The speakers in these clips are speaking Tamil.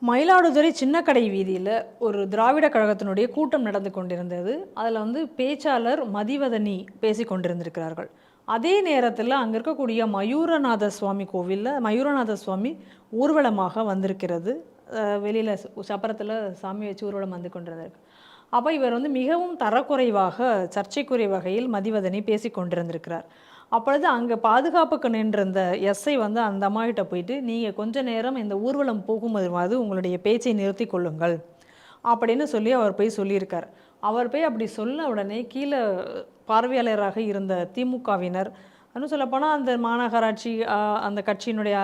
மயிலாடுதுறை சின்னக்கடை வீதியில் ஒரு திராவிட கழகத்தினுடைய கூட்டம் நடந்து கொண்டிருந்தது. அதில் பேச்சாளர் மதிவதனி பேசி கொண்டிருந்திருக்கிறார்கள். அதே நேரத்தில் அங்கே இருக்கக்கூடிய மயூரநாத சுவாமி கோவிலில் மயூரநாத சுவாமி ஊர்வலமாக வந்திருக்கிறது. வெளியில் சப்பரத்தில் சாமி வச்சு ஊர்வலம் வந்து கொண்டிருந்திருக்கு. அப்போ இவர் மிகவும் தரக்குறைவாக சர்ச்சைக்குரிய வகையில் மதிவதனி பேசி கொண்டிருந்திருக்கிறார். அப்பொழுது அங்கே பாதுகாப்புக்கு நின்றிருந்த எஸ்ஐ அந்த அம்மாகிட்ட போயிட்டு, நீங்கள் கொஞ்ச நேரம் இந்த ஊர்வலம் போகும்போது உங்களுடைய பேச்சை நிறுத்தி கொள்ளுங்கள் அப்படின்னு சொல்லி அவர் போய் சொல்லியிருக்கார். அவர் போய் அப்படி சொன்ன உடனே கீழே பார்வையாளராக இருந்த திமுகவினர், இன்னும் சொல்லப்போனால் அந்த மாநகராட்சி அந்த கட்சியினுடைய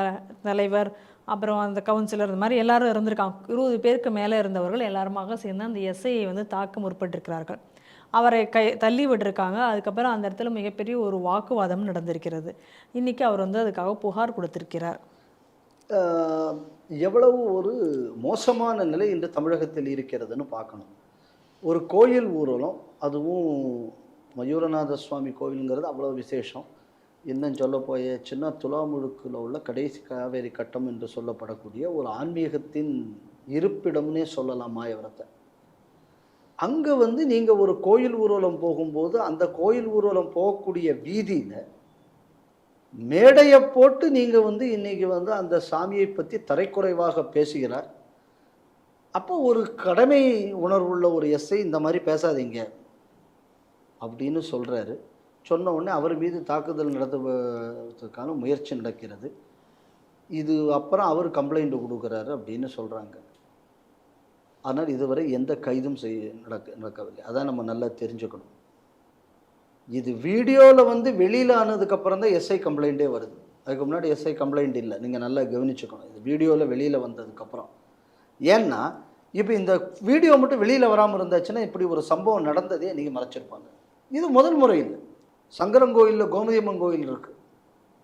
தலைவர், அப்புறம் அந்த கவுன்சிலர், இந்த மாதிரி எல்லாரும் இருந்திருக்காங்க. 20 பேருக்கு மேலே இருந்தவர்கள் எல்லாருமாக சேர்ந்து அந்த எஸ்ஐயை தாக்க முற்பட்டிருக்கிறார்கள். அவரை தள்ளி விட்டுருக்காங்க. அதுக்கப்புறம் அந்த இடத்துல மிகப்பெரிய ஒரு வாக்குவாதம் நடந்திருக்கிறது. இன்றைக்கி அவர் அதுக்காக புகார் கொடுத்திருக்கிறார். எவ்வளவு ஒரு மோசமான நிலை இன்று தமிழகத்தில் இருக்கிறதுன்னு பார்க்கணும். ஒரு கோயில் ஊர்வலம், அதுவும் மயூரநாத சுவாமி கோவிலுங்கிறது அவ்வளோ விசேஷம். இன்னும் சொல்ல போய சின்ன துலாமுழுக்கில் உள்ள கடைசி காவேரி கட்டம் என்று சொல்லப்படக்கூடிய ஒரு ஆன்மீகத்தின் இருப்பிடம்னே சொல்லலாம் மாயவரத்தை. அங்கே நீங்கள் ஒரு கோயில் ஊர்வலம் போகும்போது அந்த கோயில் ஊர்வலம் போகக்கூடிய வீதியில் மேடையை போட்டு நீங்கள் இன்றைக்கி அந்த சாமியை பற்றி தரைக்குறைவாக பேசுகிறார். அப்போ ஒரு கடமை உணர்வுள்ள ஒரு எஸ்ஐ இந்த மாதிரி பேசாதீங்க அப்படின்னு சொல்கிறாரு. சொன்ன உடனே அவர் மீது தாக்குதல் நடத்துவதற்கான முயற்சி நடக்கிறது. இது அப்புறம் அவர் கம்ப்ளைண்ட் கொடுக்குறாரு அப்படின்னு சொல்கிறாங்க. ஆனால் இதுவரை எந்த கைதும் நடக்கவில்லை. அதான் நம்ம நல்லா தெரிஞ்சுக்கணும். இது வீடியோவில் வெளியில் ஆனதுக்கப்புறம் தான் எஸ்ஐ கம்ப்ளைண்ட்டே வருது. அதுக்கு முன்னாடி எஸ்ஐ கம்ப்ளைண்ட் இல்லை. நீங்கள் நல்லா கவனிச்சுக்கணும். இது வீடியோவில் வெளியில் வந்ததுக்கப்புறம். ஏன்னா இப்போ இந்த வீடியோ மட்டும் வெளியில் வராமல் இருந்தாச்சுன்னா இப்படி ஒரு சம்பவம் நடந்ததே நீங்கள் மறைச்சிருப்பாங்க. இது முதல் முறை இல்லை. சங்கரங்கோயிலில் கோமதியம்மன் கோயில் இருக்குது.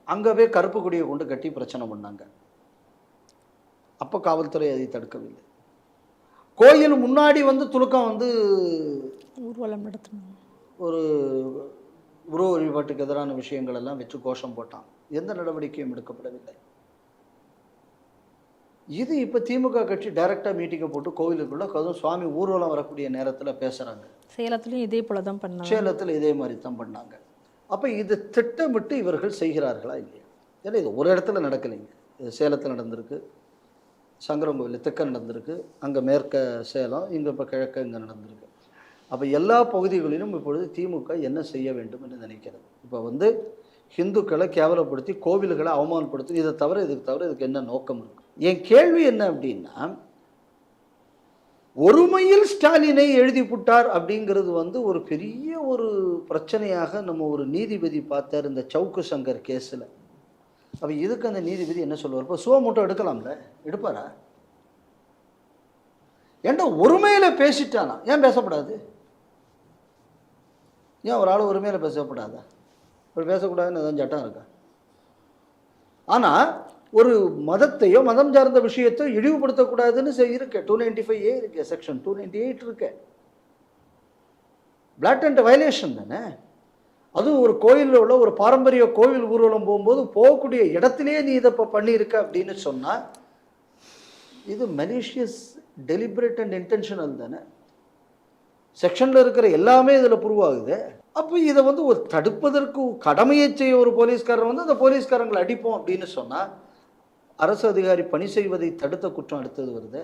அங்கவே கருப்பு கொடியை கொண்டு கட்டி பிரச்சனை பண்ணாங்க. அப்போ காவல்துறை அதை தடுக்கவில்லை. கோயில் முன்னாடி துலுக்கம் ஊர்வலம் நடத்தணும், ஒரு உருவ வழிபாட்டுக்கு எதிரான விஷயங்கள் எல்லாம் வச்சு கோஷம் போட்டான். எந்த நடவடிக்கையும் எடுக்கப்படவில்லை. இது இப்போ திமுக கட்சி டைரக்டாக மீட்டிங்கை போட்டு கோவிலுக்குள்ள அதுவும் சுவாமி ஊர்வலம் வரக்கூடிய நேரத்தில் பேசுகிறாங்க. சேலத்துலையும் இதே போல தான் பண்ணாங்க. சேலத்தில் இதே மாதிரி தான் பண்ணாங்க. அப்போ இது திட்டமிட்டு இவர்கள் செய்கிறார்களா இல்லையா? ஏன்னா இது ஒரு இடத்துல நடக்கலைங்க. இது சேலத்தில் நடந்திருக்கு, சங்கரங்கோவில் தெற்க நடந்திருக்கு, அங்கே மேற்க சேலம், இங்கே இப்போ கிழக்க இங்கே நடந்திருக்கு. அப்போ எல்லா பகுதிகளிலும் இப்பொழுது திமுக என்ன செய்ய வேண்டும் என்று நினைக்கிறது. இப்போ ஹிந்துக்களை கேவலப்படுத்தி கோவில்களை அவமானப்படுத்தி இதை தவிர இதுக்கு என்ன நோக்கம் இருக்கு? என் கேள்வி என்ன அப்படின்னா, ஒருமையில் ஸ்டாலினை எழுதி புட்டார் அப்படிங்கிறது ஒரு பெரிய ஒரு பிரச்சனையாக நம்ம ஒரு நீதிபதி பார்த்தார் இந்த சவுக்கு சங்கர் கேஸில். அப்போ இதுக்கு அந்த நீதிபதி என்ன சொல்லுவார்? இப்போ சுவ மூட்டை எடுக்கலாம்ல, எடுப்பாரா? ஏன்டா ஒருமையில் பேசிட்டானா ஏன் பேசப்படாது? ஏன் ஒரு ஆள் ஒருமையில் பேசப்படாதா? இப்படி பேசக்கூடாதுன்னு எதாவது சட்டம் இருக்கா? ஆனால் ஒரு மதத்தையோ மதம் சார்ந்த விஷயத்தையோ இழிவுபடுத்தக்கூடாதுன்னு இருக்கு. 295A இருக்கு, செக்ஷன் 298 இருக்கு. பிளாட்டன்ட் வயலேஷன் தானே. அதுவும் ஒரு கோயிலில் உள்ள ஒரு பாரம்பரிய கோவில் ஊர்வலம் போகும்போது போகக்கூடிய இடத்திலேயே நீ இதை இப்போ பண்ணியிருக்க அப்படின்னு சொன்னால் இது மலிஷியஸ், டெலிபரேட் அண்ட் இன்டென்ஷனல் தானே. செக்ஷனில் இருக்கிற எல்லாமே இதில் ப்ரூவ் ஆகுது. அப்போ இதை ஒரு தடுப்பதற்கு கடமையை செய்ய ஒரு போலீஸ்காரர் அந்த போலீஸ்காரங்களை அடிப்போம் அப்படின்னு சொன்னால் அரசு அதிகாரி பணி செய்வதை தடுத்த குற்றம் அடுத்தது வருது.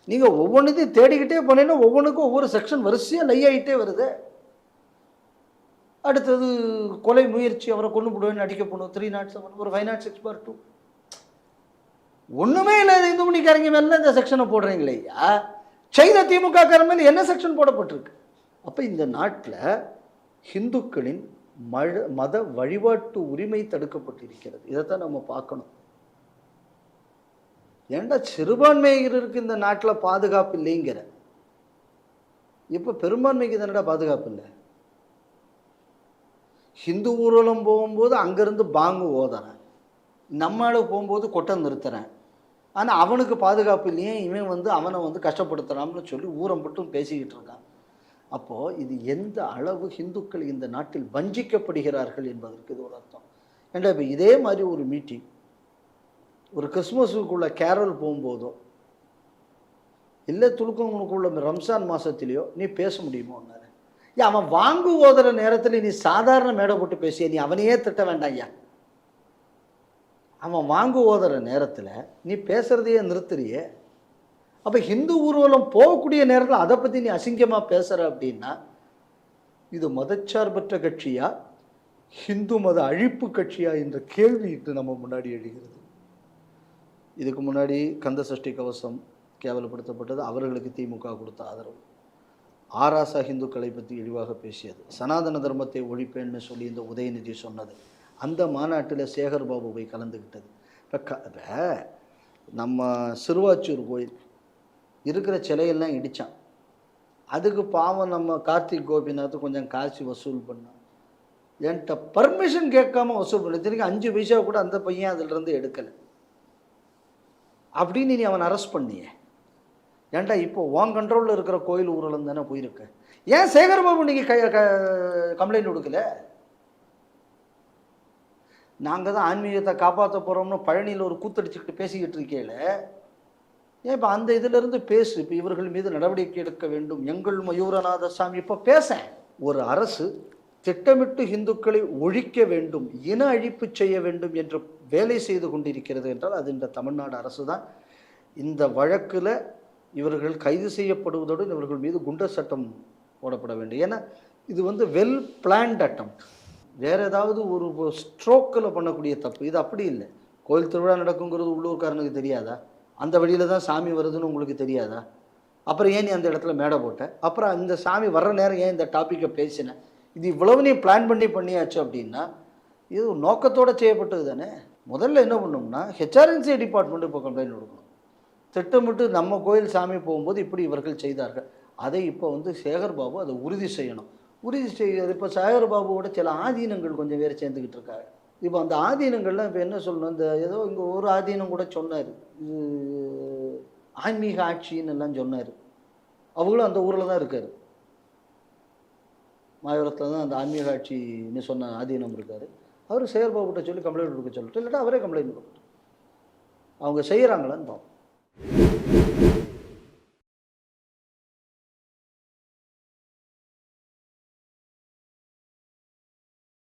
நீங்கள் ஒவ்வொன்றையும் தேடிக்கிட்டே போனீங்கன்னா ஒவ்வொன்றுக்கும் ஒவ்வொரு செக்ஷன் வரிசையாக நெய்யாயிட்டே வருது. அடுத்தது கொலை முயற்சி, அவரை கொண்டு போடுவேன்னு அடிக்க போகணும் 307, ஒரு 506/2. ஒன்றுமே இல்லை. இந்து மணிக்காரங்க மேலே இந்த செக்ஷனை போடுறீங்களே ஐயா. செய்த திமுக காரன் மேலே என்ன செக்ஷன் போடப்பட்டிருக்கு? அப்போ இந்த நாட்டில் ஹிந்துக்களின் மத வழிபாட்டு உரிமை தடுக்கப்பட்டிருக்கிறது. இதைத்தான் நம்ம பார்க்கணும். ஏண்டா சிறுபான்மையினருக்கு இந்த நாட்டில் பாதுகாப்பு இல்லைங்கிற, இப்போ பெரும்பான்மைக்கு தானடா பாதுகாப்பு இல்லை. ஹிந்து ஊர்வலம் போகும்போது அங்கேருந்து பாங்கு ஓதுறேன், நம்மளால போகும்போது கொட்டம் நிறுத்துறேன். ஆனால் அவனுக்கு பாதுகாப்பு இல்லையே, இவன் அவனை கஷ்டப்படுத்துறான்னு சொல்லி ஊரம் மட்டும் பேசிக்கிட்டு இருக்கான். அப்போது இது எந்த அளவு ஹிந்துக்கள் இந்த நாட்டில் வஞ்சிக்கப்படுகிறார்கள் என்பதற்கு இது ஒரு அர்த்தம். ஏன்னா இப்போ இதே மாதிரி ஒரு மீட்டிங் ஒரு கிறிஸ்மஸுக்குள்ள கேரல் போகும்போதோ இல்லை துலுக்கங்களுக்குள்ள ரம்ஜான் மாதத்துலேயோ நீ பேச முடியுமோ ஒன்று? ஏன் அவன் வாங்கு ஓதுற நேரத்தில் நீ சாதாரண மேடை போட்டு பேசிய நீ அவனையே திட்ட வேண்டாம் ஐயா. அவன் வாங்கு ஓதுற நேரத்தில் நீ பேசுகிறதையே நிறுத்துறியே. அப்போ ஹிந்து ஊர்வலம் போகக்கூடிய நேரத்தில் அதை பற்றி நீ அசிங்கமாக பேசுகிற அப்படின்னா இது மதச்சார்பற்ற கட்சியா ஹிந்து மத அழிப்பு கட்சியா என்ற கேள்வி இன்று நம்ம முன்னாடி எழுகிறது. இதுக்கு முன்னாடி கந்த சஷ்டி கவசம் கேவலப்படுத்தப்பட்டது, அவர்களுக்கு திமுக கொடுத்த ஆதரவு. ஆராசா ஹிந்துக்களை பற்றி இழிவாக பேசியது, சனாதன தர்மத்தை ஒழிப்பேன்னு சொல்லி இந்த உதயநிதி சொன்னது, அந்த மாநாட்டில் சேகர் பாபு போய் கலந்துக்கிட்டது. இப்போ நம்ம சிறுவாச்சூர் கோயில் இருக்கிற சிலையெல்லாம் இடித்தான். அதுக்கு பாவம் நம்ம கார்த்திக் கோபிநாத் கொஞ்சம் காசு வசூல் பண்ணான். என்கிட்ட பர்மிஷன் கேட்காம வசூல் பண்ண, இத்தனைக்கு 5 பைசா கூட அந்த பையன் அதிலிருந்து எடுக்கலை அப்படின்னு நீ அவன் அரெஸ்ட் பண்ணியே. ஏன்டா இப்போ உன் கண்ட்ரோலில் இருக்கிற கோயில் ஊரில் தானே போயிருக்க. ஏன் சேகர்பாபு நீங்கள் கம்ப்ளைண்ட் கொடுக்கல? நாங்கள் தான் ஆன்மீகத்தை காப்பாற்ற போகிறோம்னு பழனியில் ஒரு கூத்தடிச்சுக்கிட்டு பேசிக்கிட்டு இருக்கேல, ஏன் இப்போ அந்த இதிலிருந்து பேசு. இப்போ இவர்கள் மீது நடவடிக்கை எடுக்க வேண்டும், எங்கள் மயூரநாத சாமி. இப்போ பேச ஒரு அரசு திட்டமிட்டு இந்துக்களை ஒழிக்க வேண்டும், இன அழிப்பு செய்ய வேண்டும் என்று வேலை செய்து கொண்டிருக்கிறது என்றால் அது இந்த தமிழ்நாடு அரசு தான். இந்த வழக்கில் இவர்கள் கைது செய்யப்படுவதோடு இவர்கள் மீது குண்டர் சட்டம் போடப்பட வேண்டும். ஏன்னா இது வெல் பிளான்ட் அட்டம்ப்ட். வேறு ஏதாவது ஒரு ஸ்ட்ரோக்கில் பண்ணக்கூடிய தப்பு, இது அப்படி இல்லை. கோயில் திருவிழா நடக்குங்கிறது உள்ளூர்காரனுக்கு தெரியாதா? அந்த வழியில் தான் சாமி வருதுன்னு உங்களுக்கு தெரியாதா? அப்புறம் ஏன் நீ அந்த இடத்துல மேடை போட்ட? அப்புறம் இந்த சாமி வர்ற நேரம் ஏன் இந்த டாப்பிக்கை பேசினேன்? இது இவ்வளவு நீ பிளான் பண்ணியாச்சு அப்படின்னா இது நோக்கத்தோடு செய்யப்பட்டது தானே. முதல்ல என்ன பண்ணோம்னா ஹெச்ஆர்என்சி டிபார்ட்மெண்ட்டு இப்போ கம்ப்ளைண்ட் கொடுக்கணும். திட்டமிட்டு நம்ம கோயில் சாமி போகும்போது இப்படி இவர்கள் செய்தார்கள், அதை இப்போ சேகர் பாபு அதை உறுதி செய்யணும். உறுதி செய்கிறது இப்போ சேகர் பாபுவோட சில ஆதீனங்கள் கொஞ்சம் வேறு சேர்ந்துக்கிட்டு இருக்காங்க. இப்போ அந்த ஆதீனங்கள்லாம் இப்போ என்ன சொல்லணும், இந்த ஏதோ இங்கே ஒரு ஆதீனம் கூட சொன்னார், இது ஆன்மீக ஆட்சின்னு எல்லாம் சொன்னார். அவங்களும் அந்த ஊரில் தான் இருக்கார், மாயவரத்தில் தான் அந்த ஆன்மீக ஆட்சின்னு சொன்ன ஆதீனம் இருக்கார். அவர் சேகர் பாபுகிட்ட சொல்லி கம்ப்ளைண்ட் கொடுக்க சொல்லிட்டு, இல்லாட்டா அவரே கம்ப்ளைண்ட் கொடுக்கட்டும். அவங்க செய்கிறாங்களான்னு பார்ப்போம்.